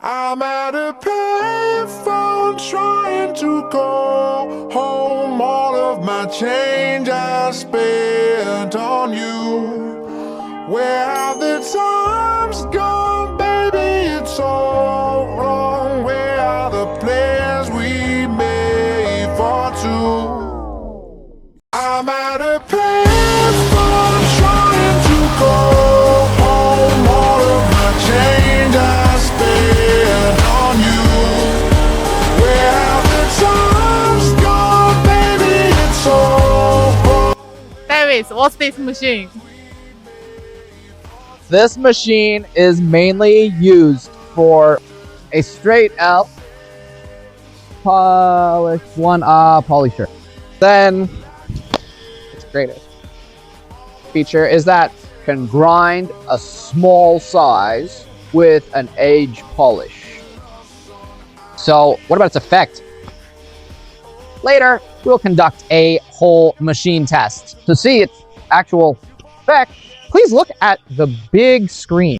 I'm at a payphone trying to call home. All of my change I spent on you. Where have the times gone, baby? It's all wrong. Where are the plans we made for two? I'm at a payphone trying to call home. All of my change I spent on you. Where have the times gone, baby? It's all wrong. Davis, what's this machine? This machine is mainly used for a straight up polish polisher. Then its greatest feature is that it can grind a small size with an edge polish. So what about its effect? Later, we'll conduct a whole machine test. To see its actual effect, please look at the big screen.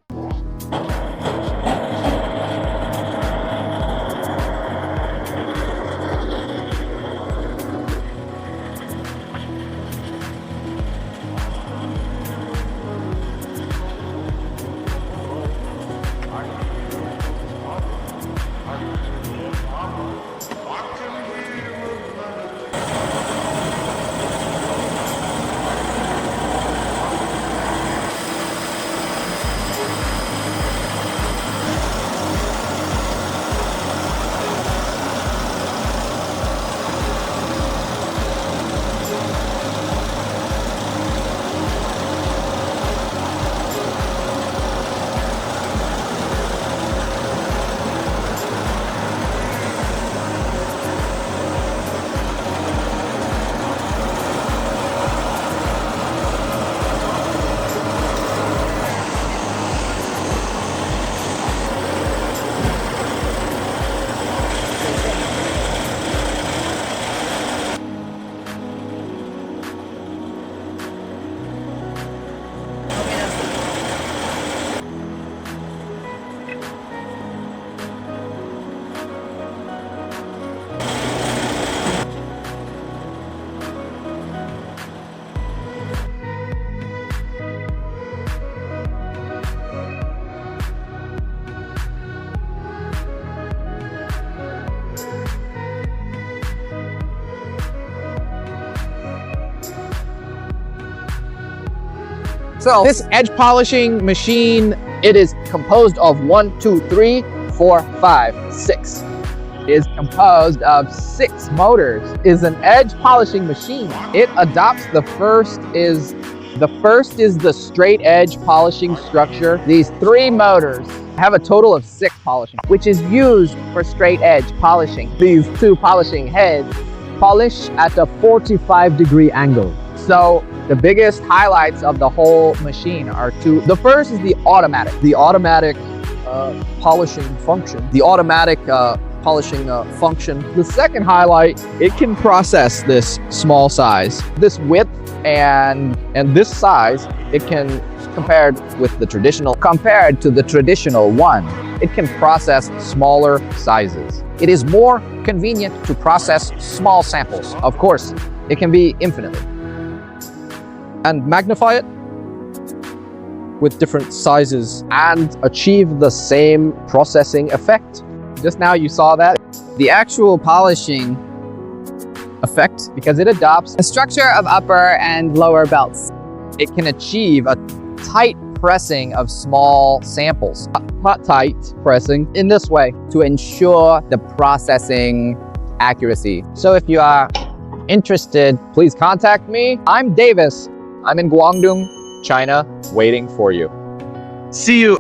So this edge polishing machine, it is composed of 1, 2, 3, 4, 5, 6. It is composed of 6 motors. It is an edge polishing machine. It adopts the first is the straight edge polishing structure. These 3 motors have a total of 6 polishing, which is used for straight edge polishing. These 2 polishing heads polish at a 45-degree angle. So the biggest highlights of the whole machine are 2. The first is the automatic polishing function. The automatic polishing function. The second highlight, it can process this small size, this width and this size. It can compared to the traditional one. It can process smaller sizes. It is more convenient to process small samples. Of course, it can be infinitely. And magnify it with different sizes and achieve the same processing effect. Just now you saw that. The actual polishing effect, because it adopts A structure of upper and lower belts. it can achieve a tight pressing of small samples. Not tight pressing in this way to ensure the processing accuracy. So if you are interested, please contact me. I'm Davis. I'm in Guangdong, China, waiting for you. See you